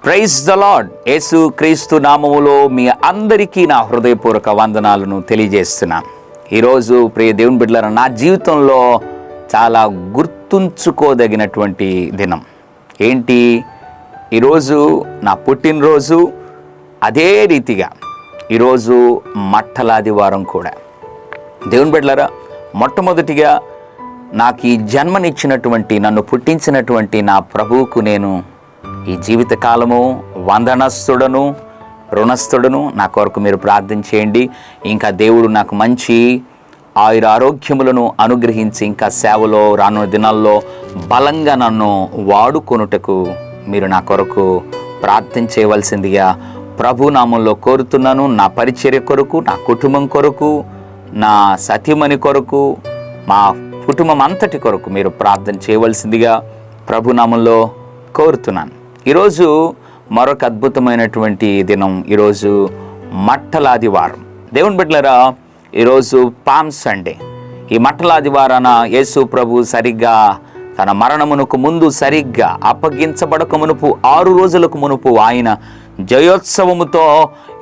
Praise the lord. యేసు క్రీస్తు నామములో మీ అందరికీ నా హృదయపూర్వక వందనాలను తెలియజేస్తున్నాను. ఈరోజు ప్రియ దేవుని బిడ్డలారా, నా జీవితంలో చాలా గుర్తుంచుకోదగినటువంటి దినం ఏంటి? ఈరోజు నా పుట్టినరోజు, అదే రీతిగా ఈరోజు మట్టలాదివారం కూడా. దేవుని బిడ్డలారా, మొట్టమొదటిగా నాకు ఈ జన్మనిచ్చినటువంటి, నన్ను పుట్టించినటువంటి నా ప్రభువుకు నేను ఈ జీవితకాలము వందనస్తుడను, రుణస్థుడను. నా కొరకు మీరు ప్రార్థన చేయండి. ఇంకా దేవుడు నాకు మంచి ఆయుర ఆరోగ్యములను అనుగ్రహించి ఇంకా సేవలో రానున్న దినాల్లో బలంగా నన్ను వాడుకొనుటకు మీరు నా కొరకు ప్రార్థన చేయవలసిందిగా ప్రభు నామంలో కోరుతున్నాను. నా పరిచర్య కొరకు, నా కుటుంబం కొరకు, నా సతీమణి కొరకు, మా కుటుంబం అంతటి కొరకు మీరు ప్రార్థన చేయవలసిందిగా ప్రభు నామంలో కోరుతున్నాను. ఈరోజు మరొక అద్భుతమైనటువంటి దినం. ఈరోజు మట్టలాదివారం. దేవుని బిడ్డలారా, ఈరోజు పామ్ సండే. ఈ మట్టలాదివారాన యేసు ప్రభు సరిగ్గా తన మరణమునకు ముందు, సరిగ్గా అప్పగించబడక మునుపు 6 రోజులకు మునుపు ఆయన జయోత్సవముతో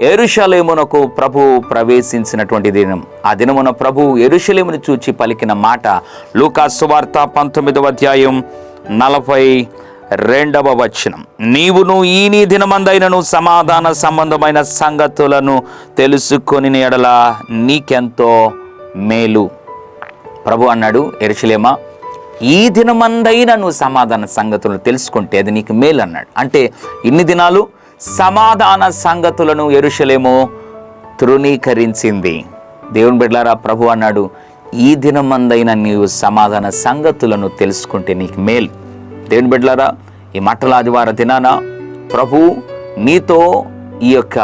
యెరూషలేమునకు ప్రభు ప్రవేశించినటువంటి దినం. ఆ దినమున ప్రభు యెరూషలేమును చూచి పలికిన మాట లూకా సువార్త 19వ అధ్యాయం 42వ వచనం. నీవును ఈ నీ దినమందైనను సమాధాన సంబంధమైన సంగతులను తెలుసుకొని ఎడల నీకెంతో మేలు. ప్రభు అన్నాడు, యెరూషలేమా, ఈ దినమందైనా నువ్వు సమాధాన సంగతులను తెలుసుకుంటే అది నీకు మేలు అన్నాడు. అంటే ఇన్ని దినాలు సమాధాన సంగతులను యెరూషలేము తృణీకరించింది. దేవుని బిడ్డలారా, ప్రభు అన్నాడు, ఈ దినమందైనా నీవు సమాధాన సంగతులను తెలుసుకుంటే నీకు మేలు. దేవుని బిడ్డలారా, ఈ మట్టలాదివార దినాన ప్రభు నీతో ఈ యొక్క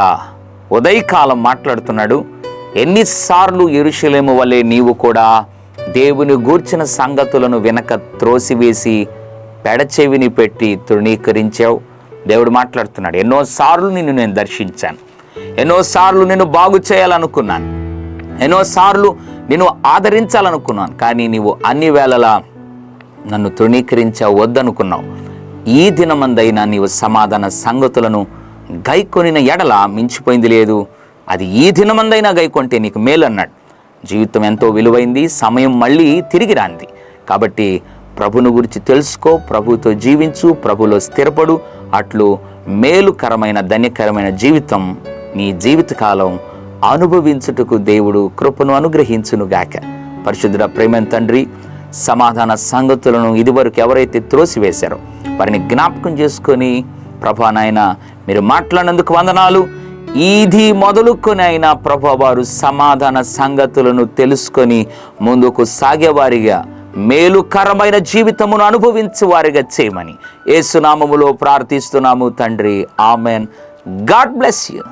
ఉదయకాలం మాట్లాడుతున్నాడు. ఎన్నిసార్లు యెరూషలేము వలె నీవు కూడా దేవుని గూర్చిన సంగతులను వెనక త్రోసివేసి పెడచెవిని పెట్టి తృణీకరించావు. దేవుడు మాట్లాడుతున్నాడు, ఎన్నోసార్లు నిన్ను నేను దర్శించాను, ఎన్నోసార్లు నిన్ను బాగు చేయాలనుకున్నాను, ఎన్నోసార్లు నిన్ను ఆదరించాలనుకున్నాను, కానీ నీవు అన్ని వేళలా నన్ను తృణీకరించావు, వద్దనుకున్నావు. ఈ దినమందైనా నీవు సమాధాన సంగతులను గైకొనిన ఎడల మించిపోయింది లేదు. అది ఈ దినమందైనా గైకొంటే నీకు మేలు అన్నాడు. జీవితం ఎంతో విలువైంది, సమయం మళ్ళీ తిరిగి రాంది. కాబట్టి ప్రభుని గురించి తెలుసుకో, ప్రభుతో జీవించు, ప్రభులో స్థిరపడు. అట్లు మేలుకరమైన, ధన్యకరమైన జీవితం నీ జీవితకాలం అనుభవించుటకు దేవుడు కృపను అనుగ్రహించునుగాక. పరిశుద్ధ ప్రేమైన తండ్రి, సమాధాన సంగతులను ఇదివరకు ఎవరైతే త్రోసివేశారో వారిని జ్ఞాపకం చేసుకొని, ప్రభా నాయన మీరు మాట్లాడినందుకు వందనాలు. ఇది మొదలుకొని అయినా ప్రభా వారు సమాధాన సంగతులను తెలుసుకొని ముందుకు సాగేవారిగా, మేలుకరమైన జీవితమును అనుభవించే వారిగా చేయమని యేసు నామములో ప్రార్థిస్తున్నాము తండ్రి. ఆమెన్. God bless you.